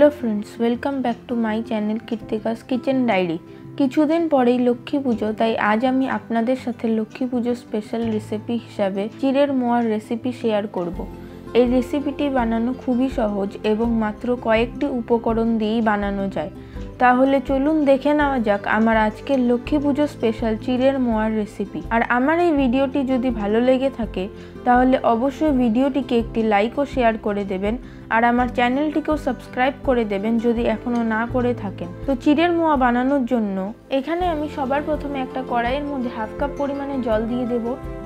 Hello friends, welcome back to my channel Keerthika's kitchen diary. কিছুদিন পরেই লক্ষ্মী পুজো, তাই আজ আমি আপনাদের সাথে লক্ষ্মী পুজো স্পেশাল রেসিপি হিসাবে চিড়ের মোয়ার রেসিপি শেয়ার করব। এই রেসিপিটি বানানো খুবই সহজ এবং মাত্র কয়েকটি উপকরণ দিয়েই বানানো যায়। তাহলে চলুন দেখে নেওয়া যাক আমার আজকের লক্ষ্মী পুজো স্পেশাল চিড়ের মোয়ার রেসিপি। আর আমার এই ভিডিওটি যদি ভালো লেগে থাকে তাহলে অবশ্যই ভিডিওটিকে একটি লাইক ও শেয়ার করে দেবেন, আর আমার চ্যানেলটিকেও সাবস্ক্রাইব করে দেবেন যদি এখনো না করে থাকেন। তো চিড়ের মোয়া বানানোর জন্য এখানে আমি সবার প্রথমে একটা কড়াইয়ের মধ্যে হাফ কাপ পরিমাণে জল দিয়ে দেব।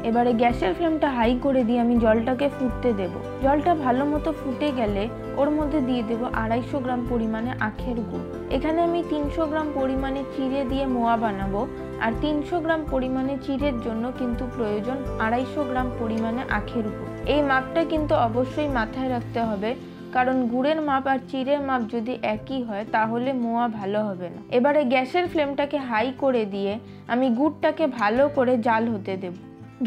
এবারে গ্যাসের ফ্লেমটা হাই করে দিয়ে আমি জলটাকে ফুটতে দেব। জলটা ভালো মতো ফুটে গেলে ওর মধ্যে দিয়ে দেব 250 গ্রাম পরিমাণে আখের গুড়। এখানে আমি 300 গ্রাম পরিমাণে চিড়ে দিয়ে মোয়া বানাবো, আর 300 গ্রাম পরিমাণে চিড়ের জন্য কিন্তু প্রয়োজন 250 গ্রাম পরিমাণে আখের গুড়। এই মাপটা কিন্তু অবশ্যই মাথায় রাখতে হবে, কারণ গুড়ের মাপ আর চিড়ের মাপ যদি একই হয় তাহলে মোয়া ভালো হবে না। এবারে গ্যাসের ফ্লেমটাকে হাই করে দিয়ে আমি গুড়টাকে ভালো করে জাল হতে দেব।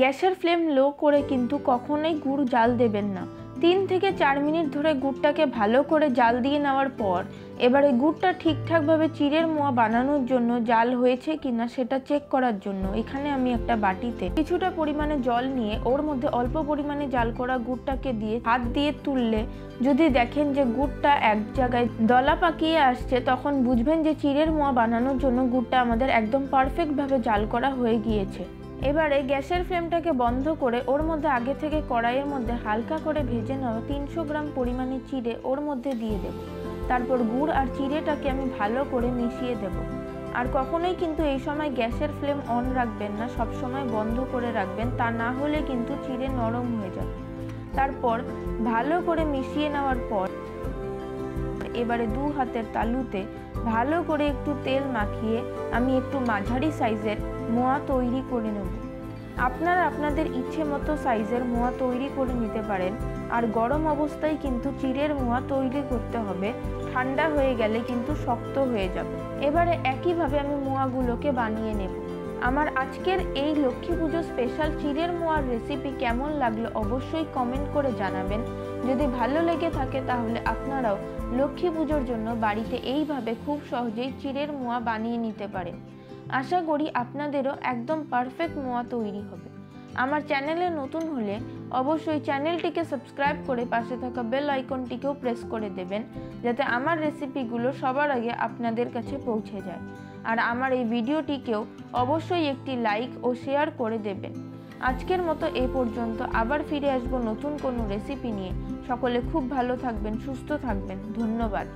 গ্যাসের ফ্লেম লো করে কিন্তু কখনোই গুড় জাল দেবেন না। 3 থেকে 4 মিনিট ধরে গুড়টাকে ভালো করে জাল দিয়ে নেওয়ার পর এবারে গুড়টা ঠিকঠাকভাবে চিড়ের মোয়া বানানোর জন্য জাল হয়েছে কিনা সেটা চেক করার জন্য এখানে আমি একটা বাটিতে কিছুটা পরিমাণে জল নিয়ে ওর মধ্যে অল্প পরিমাণে জাল করা গুড়টাকে দিয়ে হাত দিয়ে তুললে যদি দেখেন যে গুড়টা এক জায়গায় দলা পাকিয়ে আসছে, তখন বুঝবেন যে চিড়ের মোয়া বানানোর জন্য গুড়টা আমাদের একদম পারফেক্টভাবে জাল করা হয়ে গিয়েছে। এবারে গ্যাসের ফ্লেমটাকে বন্ধ করে ওর মধ্যে আগে থেকে কড়াইয়ের মধ্যে হালকা করে ভেজে নেওয়া 300 গ্রাম পরিমাণে চিড়ে ওর মধ্যে দিয়ে দেব। তারপর গুড় আর চিড়েটাকে আমি ভালো করে মিশিয়ে দেব। আর কখনোই কিন্তু এই সময় গ্যাসের ফ্লেম অন রাখবেন না, সব সময় বন্ধ করে রাখবেন, তা না হলে কিন্তু চিড়ে নরম হয়ে যাবে। তারপর ভালো করে মিশিয়ে নেওয়ার পর এবারে 2 হাতের তালুতে ভালো করে একটু তেল মাখিয়ে আমি একটু মাঝারি সাইজের মোয়া তৈরি করে নেব। আপনারা আপনাদের ইচ্ছে মতো সাইজের মোয়া তৈরি করে নিতে পারেন। আর গরম অবস্থায় কিন্তু চিড়ের মোয়া তৈরি করতে হবে, ঠান্ডা হয়ে গেলে কিন্তু শক্ত হয়ে যাবে। এবারে একইভাবে আমি মোয়াগুলোকে বানিয়ে নেব। আমার আজকের এই লক্ষ্মী পুজো স্পেশাল চিড়ের মোয়ার রেসিপি কেমন লাগলো অবশ্যই কমেন্ট করে জানাবেন। যদি ভালো লেগে থাকে তাহলে আপনারাও লক্ষ্মী পুজোর জন্য বাড়িতে এইভাবে খুব সহজেই চিড়ের মোয়া বানিয়ে নিতে পারেন। আশা করি আপনাদেরও একদম পারফেক্ট মোয়া তৈরি হবে। আমার চ্যানেলে নতুন হলে অবশ্যই চ্যানেলটিকে সাবস্ক্রাইব করে পাশে থাকা বেল আইকনটিকেও প্রেস করে দেবেন, যাতে আমার রেসিপিগুলো সবার আগে আপনাদের কাছে পৌঁছে যায়। আর আমার এই ভিডিওটিকেও অবশ্যই একটি লাইক ও শেয়ার করে দেবেন। আজকের মতো এই পর্যন্ত, আবার ফিরে আসবো নতুন কোনো রেসিপি নিয়ে। সকলে খুব ভালো থাকবেন, সুস্থ থাকবেন। ধন্যবাদ।